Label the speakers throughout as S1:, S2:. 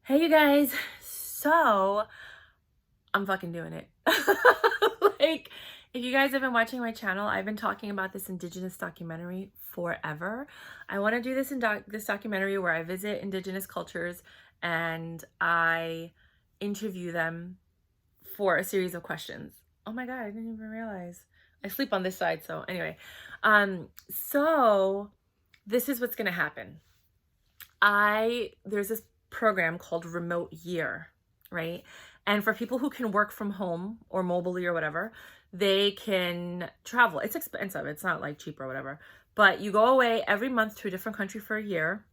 S1: Hey you guys, so I'm fucking doing it. Like, if you guys have been watching my channel, I've been talking about this Indigenous documentary forever. I want to do this this documentary where I visit Indigenous cultures and I interview them for a series of questions. Oh my God, I didn't even realize. I sleep on this side, so anyway. So this is what's gonna happen. There's this program called Remote Year, right? And for people who can work from home or mobily or whatever, they can travel. It's expensive. It's not like cheap or whatever. But you go away every month to a different country for a year,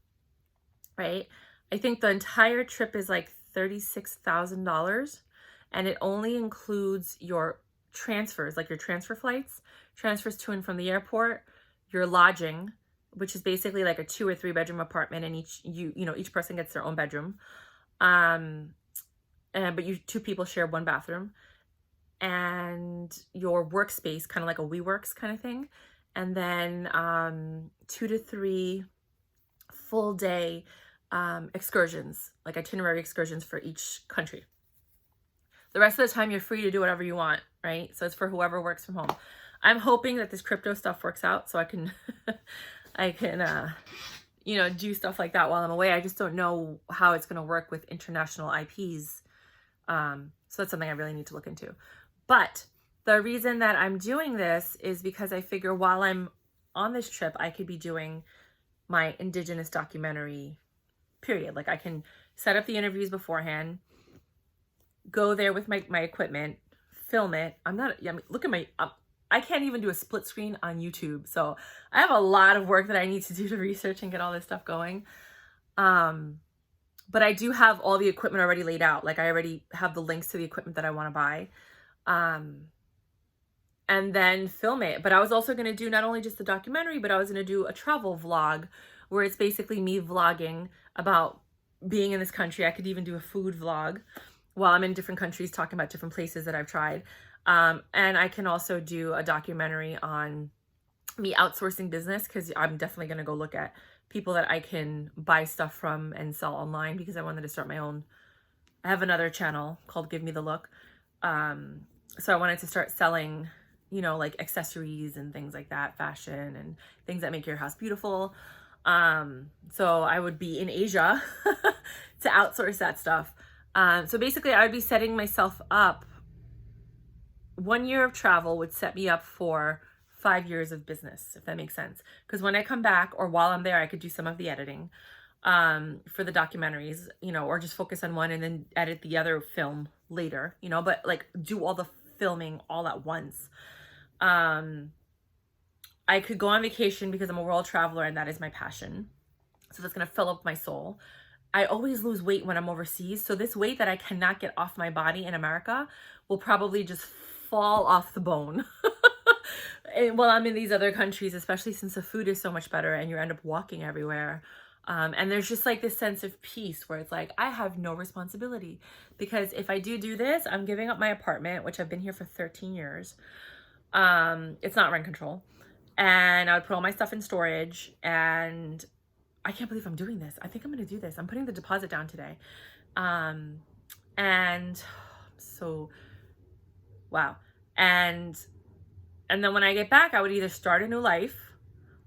S1: right? I think the entire trip is like $36,000 and it only includes your transfers, like your transfer flights, transfers to and from the airport, your lodging, which is basically like a 2 or 3 bedroom apartment, and each person gets their own bedroom. But you two people share one bathroom, and your workspace, kind of like a WeWorks kind of thing, and then 2 to 3 full day excursions, like itinerary excursions for each country. The rest of the time, you're free to do whatever you want, right? So it's for whoever works from home. I'm hoping that this crypto stuff works out so I can, do stuff like that while I'm away. I just don't know how it's going to work with international IPs. So that's something I really need to look into. But the reason that I'm doing this is because I figure while I'm on this trip, I could be doing my Indigenous documentary, period. Like I can set up the interviews beforehand, go there with my equipment, film it. Look at I can't even do a split screen on YouTube. So I have a lot of work that I need to do to research and get all this stuff going. But I do have all the equipment already laid out. Like I already have the links to the equipment that I want to buy. And then film it. But I was also going to do not only just the documentary, but I was going to do a travel vlog where it's basically me vlogging about being in this country. I could even do a food vlog while I'm in different countries talking about different places that I've tried. And I can also do a documentary on me outsourcing business, because I'm definitely going to go look at people that I can buy stuff from and sell online, because I wanted to start my own. I have another channel called Give Me the Look. So I wanted to start selling, like accessories and things like that, fashion and things that make your house beautiful. So I would be in Asia to outsource that stuff. So basically I would be setting myself up. 1 year of travel would set me up for 5 years of business, if that makes sense. Because when I come back or while I'm there, I could do some of the editing for the documentaries, or just focus on one and then edit the other film later, but like do all the filming all at once. I could go on vacation because I'm a world traveler and that is my passion. So that's going to fill up my soul. I always lose weight when I'm overseas. So this weight that I cannot get off my body in America will probably just fall off the bone. And while I'm in these other countries, especially since the food is so much better and you end up walking everywhere. And there's just like this sense of peace where it's like, I have no responsibility, because if I do this, I'm giving up my apartment, which I've been here for 13 years. It's not rent control. And I would put all my stuff in storage, and I can't believe I'm doing this. I think I'm going to do this. I'm putting the deposit down today. And so, wow. And then when I get back, I would either start a new life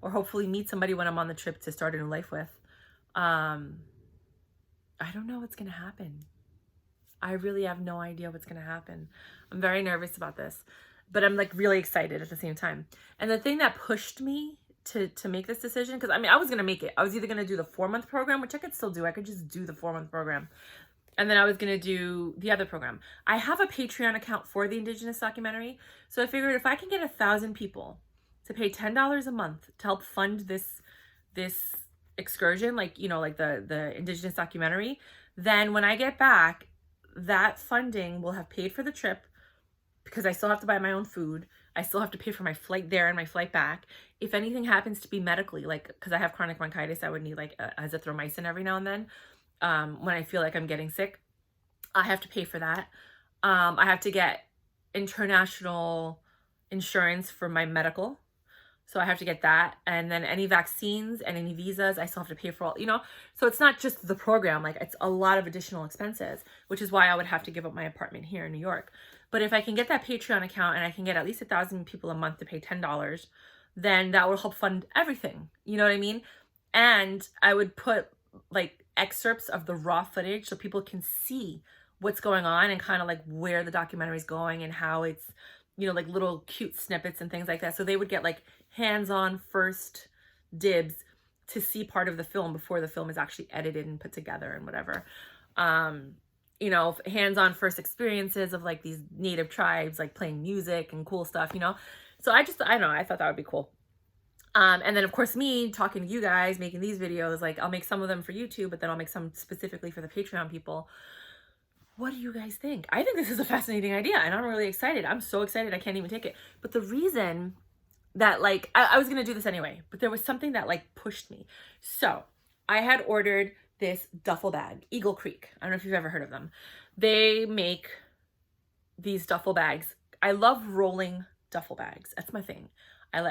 S1: or hopefully meet somebody when I'm on the trip to start a new life with. I don't know what's going to happen. I really have no idea what's going to happen. I'm very nervous about this, but I'm like really excited at the same time. And the thing that pushed me to make this decision, because I was going to make it. I was either going to do the 4-month program, which I could still do. I could just do the 4-month program. And then I was going to do the other program. I have a Patreon account for the Indigenous documentary. So I figured if I can get 1,000 people to pay $10 a month to help fund this excursion, like, like the Indigenous documentary, then when I get back, that funding will have paid for the trip, because I still have to buy my own food. I still have to pay for my flight there and my flight back. If anything happens to be medically, like, because I have chronic bronchitis, I would need like azithromycin every now and then. When I feel like I'm getting sick, I have to pay for that. I have to get international insurance for my medical. So I have to get that. And then any vaccines and any visas, I still have to pay for all, you know? So it's not just the program, like it's a lot of additional expenses, which is why I would have to give up my apartment here in New York. But if I can get that Patreon account and I can get at least 1,000 people a month to pay $10, then that will help fund everything. You know what I mean? And I would put like excerpts of the raw footage so people can see what's going on and kind of like where the documentary is going and how it's, you know, like little cute snippets and things like that. So they would get like hands-on first dibs to see part of the film before the film is actually edited and put together and whatever. You know, hands-on first experiences of like these native tribes, like playing music and cool stuff, you know? So I don't know, I thought that would be cool. And then of course me talking to you guys, making these videos, like I'll make some of them for YouTube, but then I'll make some specifically for the Patreon people. What do you guys think? I think this is a fascinating idea and I'm really excited. I'm so excited I can't even take it. But the reason that like, I was gonna do this anyway, but there was something that like pushed me. So I had ordered this duffel bag, Eagle Creek. I don't know if you've ever heard of them. They make these duffel bags. I love rolling duffel bags. That's my thing.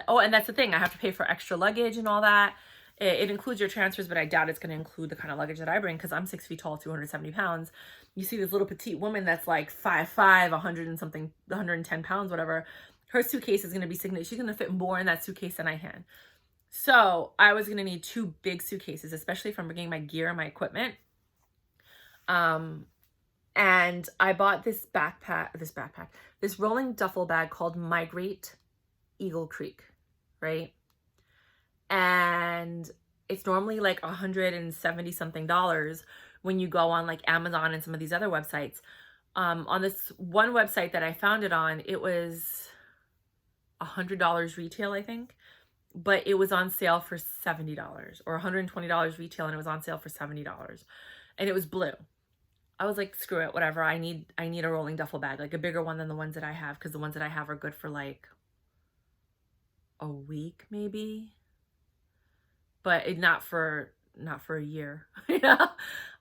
S1: Oh, and that's the thing. I have to pay for extra luggage and all that. It includes your transfers, but I doubt it's going to include the kind of luggage that I bring because I'm 6 feet tall, 270 pounds. You see this little petite woman that's like 5'5", 100 and something, 110 pounds, whatever. Her suitcase is going to be significant. She's going to fit more in that suitcase than I can. So I was going to need 2 big suitcases, especially if I'm bringing my gear and my equipment. And I bought this rolling duffel bag called Migrate Eagle Creek, right? And it's normally like $170 something when you go on like Amazon and some of these other websites. On this one website that I found it on, it was $100 retail, I think, but it was on sale for $70 or $120 retail, and it was on sale for $70, and it was blue. I was like, screw it, whatever. I need a rolling duffel bag, like a bigger one than the ones that I have, because the ones that I have are good for like a week maybe, but not for a year. You know?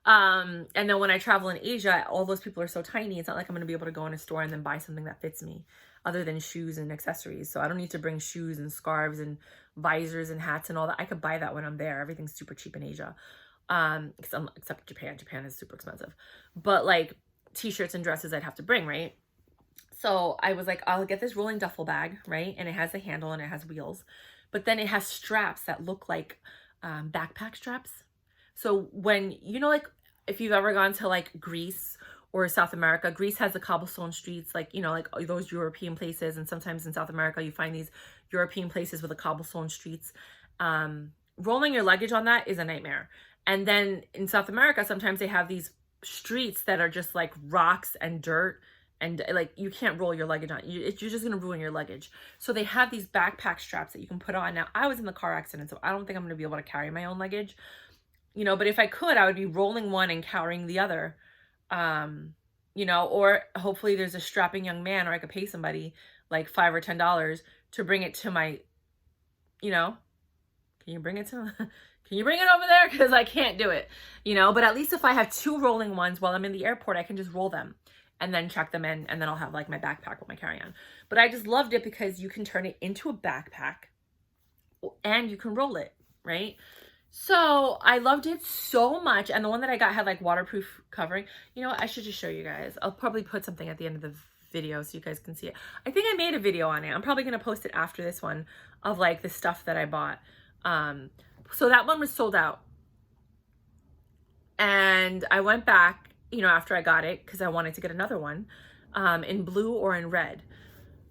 S1: And then when I travel in Asia, all those people are so tiny, it's not like I'm going to be able to go in a store and then buy something that fits me other than shoes and accessories. So I don't need to bring shoes and scarves and visors and hats and all that. I could buy that when I'm there. Everything's super cheap in Asia. Except Japan. Japan is super expensive. But like t-shirts and dresses I'd have to bring, right? So I was like, I'll get this rolling duffel bag, right? And it has a handle and it has wheels, but then it has straps that look like backpack straps. So when, you know, like if you've ever gone to like Greece or South America, Greece has the cobblestone streets, like, you know, like those European places. And sometimes in South America, you find these European places with the cobblestone streets. Rolling your luggage on that is a nightmare. And then in South America, sometimes they have these streets that are just like rocks and dirt, and like you can't roll your luggage on. You're just going to ruin your luggage. So they have these backpack straps that you can put on. Now, I was in the car accident, so I don't think I'm going to be able to carry my own luggage, you know, but if I could, I would be rolling one and carrying the other, you know, or hopefully there's a strapping young man, or I could pay somebody like $5 or $10 to bring it to my, you know, can you bring it to Can you bring it over there? Because I can't do it, you know, but at least if I have 2 rolling ones while I'm in the airport, I can just roll them and then check them in, and then I'll have like my backpack with my carry-on. But I just loved it because you can turn it into a backpack and you can roll it, right? So I loved it so much. And the one that I got had like waterproof covering. You know what? I should just show you guys. I'll probably put something at the end of the video so you guys can see it. I think I made a video on it. I'm probably going to post it after this one of like the stuff that I bought. So that one was sold out. And I went back, you know, after I got it, because I wanted to get another one in blue or in red.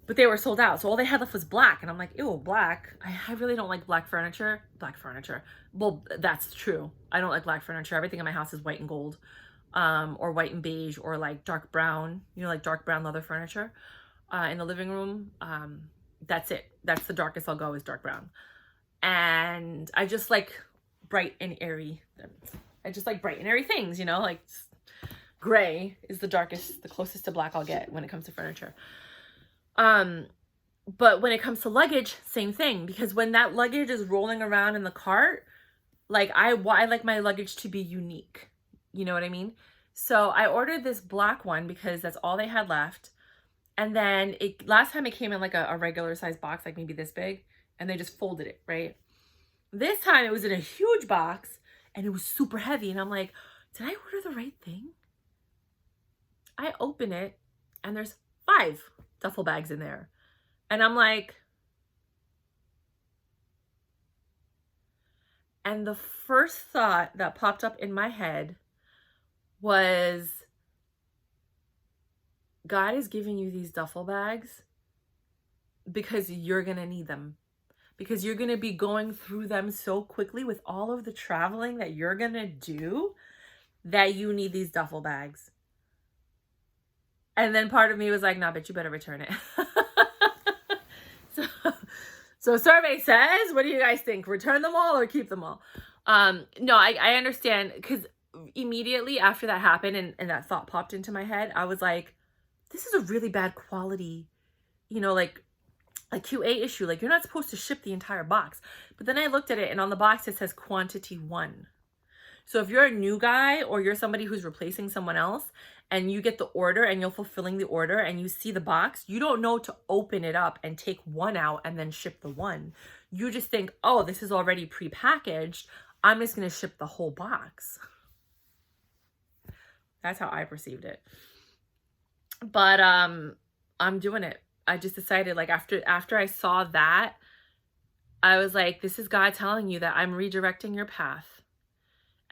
S1: But they were sold out. So all they had left was black. And I'm like, ew, black. I really don't like black furniture. Black furniture. Well, that's true. I don't like black furniture. Everything in my house is white and gold, or white and beige, or like dark brown, you know, like dark brown leather furniture in the living room. That's it. That's the darkest I'll go, is dark brown. And I just like bright and airy. I just like bright and airy things, you know, like gray is the darkest, the closest to black I'll get when it comes to furniture. But when it comes to luggage, same thing, because when that luggage is rolling around in the cart, like I like my luggage to be unique. You know what I mean? So I ordered this black one because that's all they had left. And then last time it came in like a regular size box, like maybe this big. and they just folded it, right? This time it was in a huge box and it was super heavy. And I'm like, did I order the right thing? I open it and there's 5 duffel bags in there. And I'm like, and the first thought that popped up in my head was, God is giving you these duffel bags because you're going to need them. Because you're going to be going through them so quickly with all of the traveling that you're going to do, that you need these duffel bags. And then part of me was like, nah, but you better return it. So survey says, what do you guys think? Return them all or keep them all? No, I understand, because immediately after that happened and that thought popped into my head, I was like, this is a really bad quality, like a QA issue. Like, you're not supposed to ship the entire box. But then I looked at it, and on the box it says quantity 1. So if you're a new guy or you're somebody who's replacing someone else and you get the order and you're fulfilling the order and you see the box, you don't know to open it up and take 1 out and then ship the 1. You just think, oh, this is already prepackaged. I'm just going to ship the whole box. That's how I perceived it. But I'm doing it. I just decided, like, after I saw that, I was like, this is God telling you that I'm redirecting your path.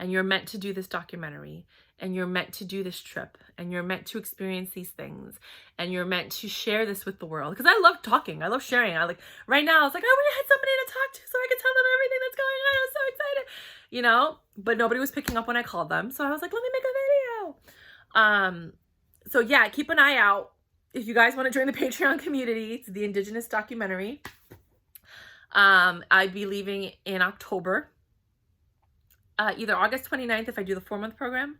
S1: And you're meant to do this documentary, and you're meant to do this trip, and you're meant to experience these things, and you're meant to share this with the world. Because I love talking. I love sharing. Right now, I was like, I wish I had somebody to talk to so I could tell them everything that's going on. I was so excited, but nobody was picking up when I called them. So I was like, let me make a video. So yeah, keep an eye out. If you guys want to join the Patreon community, it's the Indigenous documentary. I'd be leaving in October. Either August 29th if I do the 4-month program.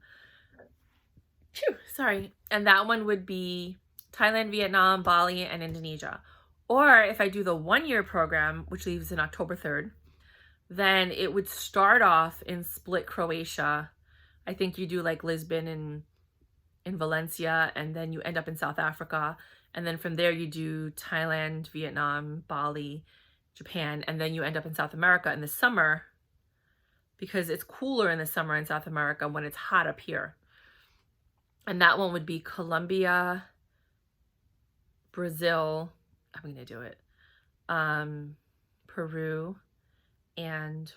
S1: And that one would be Thailand, Vietnam, Bali, and Indonesia. Or if I do the 1-year program, which leaves in October 3rd, then it would start off in Split, Croatia. I think you do like Lisbon and in Valencia, and then you end up in South Africa. And then from there you do Thailand, Vietnam, Bali, Japan, and then you end up in South America in the summer, because it's cooler in the summer in South America when it's hot up here. And that one would be Colombia, Brazil, I'm going to do it, Peru, and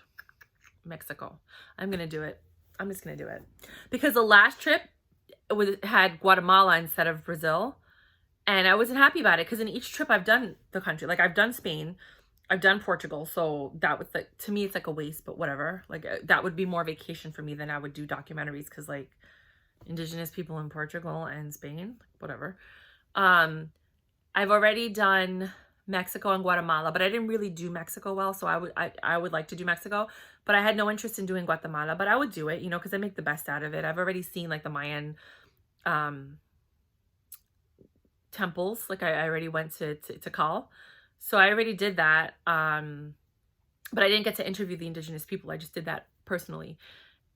S1: Mexico. I'm going to do it. I'm just going to do it. Because the last trip had Guatemala instead of Brazil. And I wasn't happy about it, because in each trip I've done the country. Like, I've done Spain, I've done Portugal, so that was like, to me, it's like a waste, but whatever. Like, that would be more vacation for me than I would do documentaries, because like Indigenous people in Portugal and Spain, whatever. I've already done Mexico and Guatemala, but I didn't really do Mexico well, so I would like to do Mexico, but I had no interest in doing Guatemala, but I would do it, because I make the best out of it. I've already seen like the Mayan temples. Like, I already went to Tikal. So I already did that, but I didn't get to interview the Indigenous people. I just did that personally.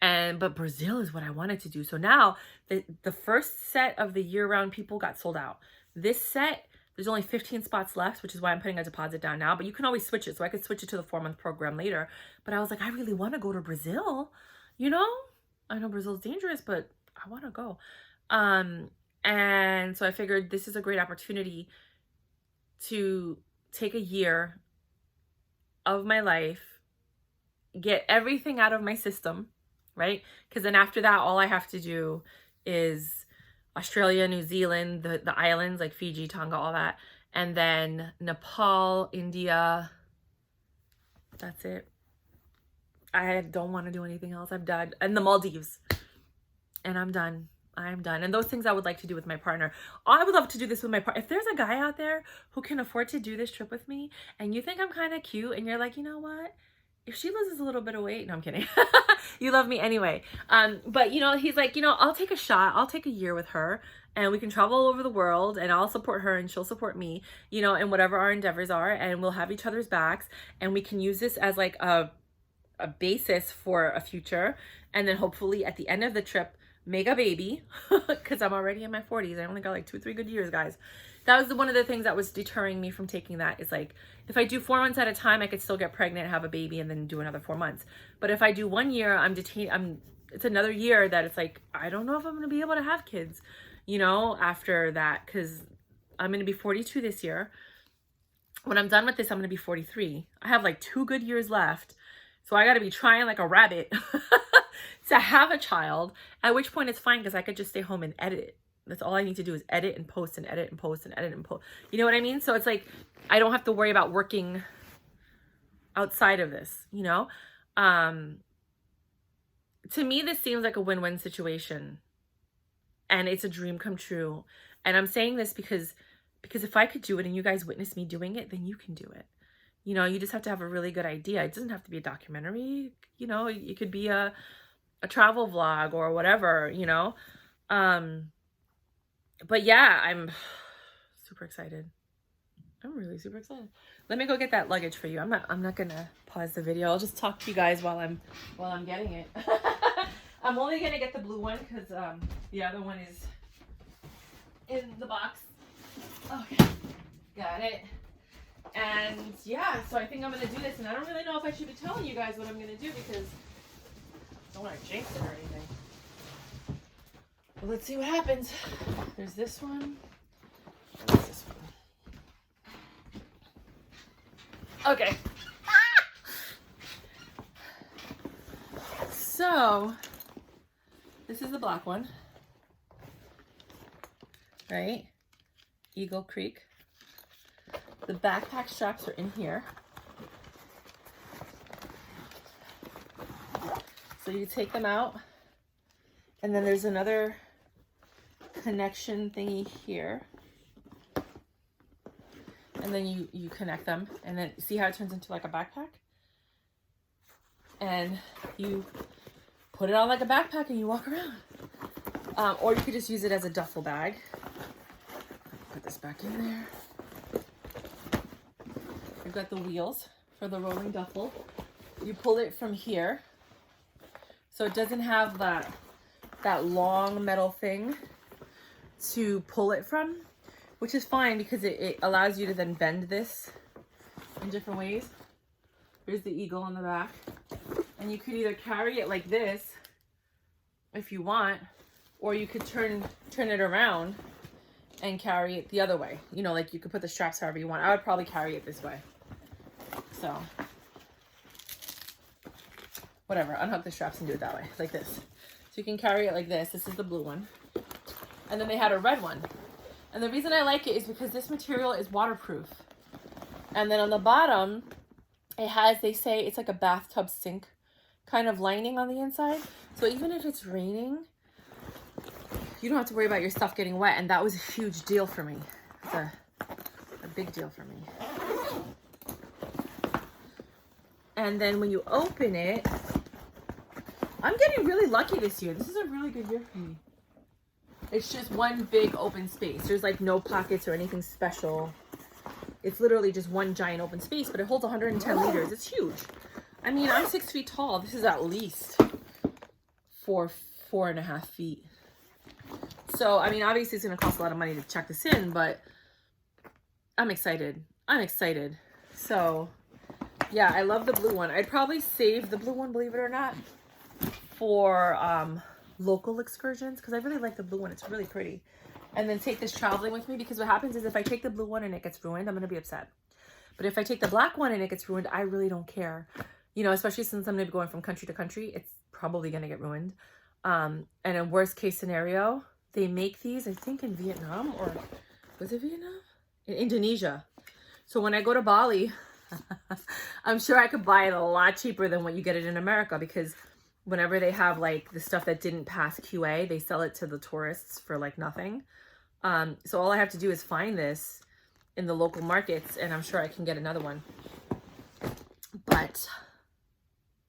S1: But Brazil is what I wanted to do. So now the first set of the year-round people got sold out. This set, there's only 15 spots left, which is why I'm putting a deposit down now. But you can always switch it. So I could switch it to the 4-month program later. But I was like, I really want to go to Brazil. I know Brazil's dangerous, but I want to go. And so I figured this is a great opportunity to take a year of my life, get everything out of my system, right? Because then after that, all I have to do is Australia, New Zealand, the islands like Fiji, Tonga, all that. And then Nepal, India. That's it. I don't want to do anything else. I'm done. And the Maldives. And I'm done. I'm done. And those things I would like to do with my partner. I would love to do this with my partner. If there's a guy out there who can afford to do this trip with me, and you think I'm kind of cute, and you're like, you know what? If she loses a little bit of weight, no, I'm kidding. You love me anyway. But he's like, I'll take a shot. I'll take a year with her, and we can travel all over the world, and I'll support her and she'll support me, and whatever our endeavors are, and we'll have each other's backs, and we can use this as like a basis for a future. And then hopefully at the end of the trip, make a baby, because I'm already in my 40s. I only got like 2-3 good years, guys. That was one of the things that was deterring me from taking that, is like, if I do 4 months at a time, I could still get pregnant, have a baby, and then do another 4 months. But if I do 1 year, it's another year that it's like, I don't know if I'm going to be able to have kids, you know, after that, because I'm going to be 42 this year. When I'm done with this, I'm going to be 43. I have like 2 good years left. So I got to be trying like a rabbit to have a child, at which point it's fine because I could just stay home and edit it. That's all I need to do is edit and post and edit and post and edit and post. You know what I mean? So it's like, I don't have to worry about working outside of this, you know? To me, this seems like a win-win situation, and it's a dream come true. And I'm saying this because if I could do it and you guys witness me doing it, then you can do it. You know, you just have to have a really good idea. It doesn't have to be a documentary, you know, it could be a travel vlog or whatever, you know. But yeah, I'm super excited. I'm really super excited. Let me go get that luggage for you. I'm not gonna pause the video. I'll just talk to you guys while I'm getting it. I'm only gonna get the blue one because the other one is in the box. Okay, got it. And yeah, so I think I'm gonna do this, and I don't really know if I should be telling you guys what I'm gonna do because I don't want to jinx it or anything. But let's see what happens. There's this one. There's this one. Okay. So this is the black one, right? Eagle Creek. The backpack straps are in here. So you take them out, and then there's another connection thingy here. And then you connect them, and then see how it turns into like a backpack? And you put it on like a backpack and you walk around. Or you could just use it as a duffel bag. Put this back in there. I've got the wheels for the rolling duffel. You pull it from here. So it doesn't have that long metal thing to pull it from, which is fine because it allows you to then bend this in different ways. Here's the eagle on the back. And you could either carry it like this if you want, or you could turn it around and carry it the other way. You know, like you could put the straps however you want. I would probably carry it this way. So, whatever, unhook the straps and do it that way, like this. So you can carry it like this. This is the blue one. And then they had a red one. And the reason I like it is because this material is waterproof. And then on the bottom, it has, they say it's like a bathtub sink kind of lining on the inside. So even if it's raining, you don't have to worry about your stuff getting wet. And that was a huge deal for me. It's a big deal for me. And then when you open it, I'm getting really lucky this year. This is a really good year for me. It's just one big open space. There's like no pockets or anything special. It's literally just one giant open space, but it holds 110 liters. It's huge. I mean, I'm 6 feet tall. This is at least 4.5 feet. So, I mean, obviously it's going to cost a lot of money to check this in, but I'm excited. I'm excited. So, yeah, I love the blue one. I'd probably save the blue one, believe it or not, for local excursions, because I really like the blue one. It's really pretty. And then take this traveling with me, because what happens is if I take the blue one and it gets ruined, I'm going to be upset. But if I take the black one and it gets ruined, I really don't care. You know, especially since I'm going to be going from country to country, it's probably going to get ruined. And a worst case scenario, they make these, I think in Vietnam, or was it Vietnam? In Indonesia. So when I go to Bali, I'm sure I could buy it a lot cheaper than what you get it in America, because whenever they have like the stuff that didn't pass QA, they sell it to the tourists for like nothing. So all I have to do is find this in the local markets, and I'm sure I can get another one. But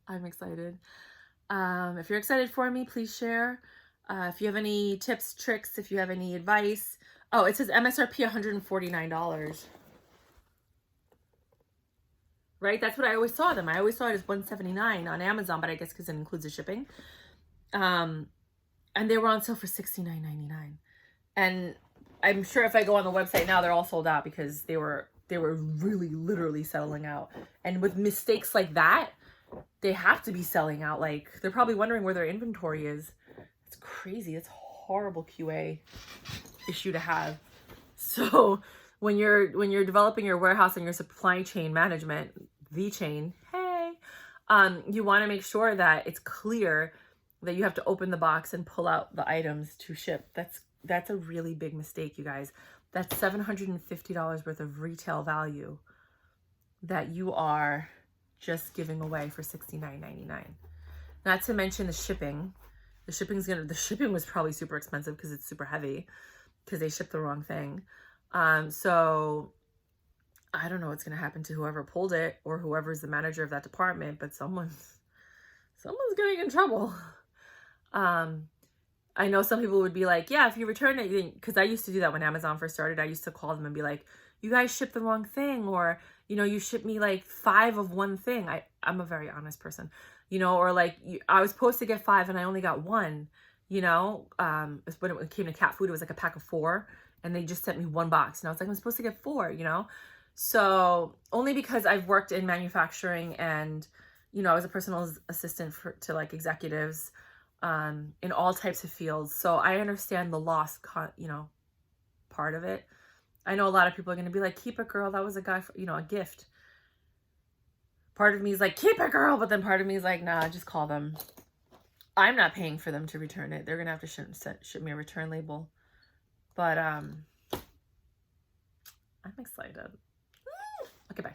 S1: I'm excited. If you're excited for me, please share. If you have any tips, tricks, if you have any advice. Oh, it says MSRP $149. Right? That's what I always saw them. I always saw it as $179 on Amazon, but I guess because it includes the shipping. And and they were on sale for $69.99. And I'm sure if I go on the website now, they're all sold out because they were really literally selling out. And with mistakes like that, they have to be selling out. Like, they're probably wondering where their inventory is. It's crazy. It's horrible QA issue to have. So when you're developing your warehouse and your supply chain management, the chain, hey, you want to make sure that it's clear that you have to open the box and pull out the items to ship. That's a really big mistake, you guys. That's $750 worth of retail value that you are just giving away for $69.99. Not to mention the shipping. The shipping was probably super expensive because it's super heavy because they shipped the wrong thing. So I don't know what's going to happen to whoever pulled it or whoever's the manager of that department, but someone's getting in trouble. I know some people would be like, yeah, if you return it, because I used to do that when Amazon first started. I used to call them and be like, you guys shipped the wrong thing, or, you know, you shipped me like 5 of one thing. I'm a very honest person, you know, or like I was supposed to get 5 and I only got 1, you know. When it came to cat food, it was like a pack of 4 and they just sent me 1 box. And I was like, I'm supposed to get 4, you know? So only because I've worked in manufacturing and, you know, I was a personal assistant to like executives, in all types of fields. So I understand the loss, you know, part of it. I know a lot of people are going to be like, keep it, girl. That was a guy, for, you know, a gift. Part of me is like, keep it, girl. But then part of me is like, nah, just call them. I'm not paying for them to return it. They're going to have to ship me a return label. But I'm excited. Okay, bye.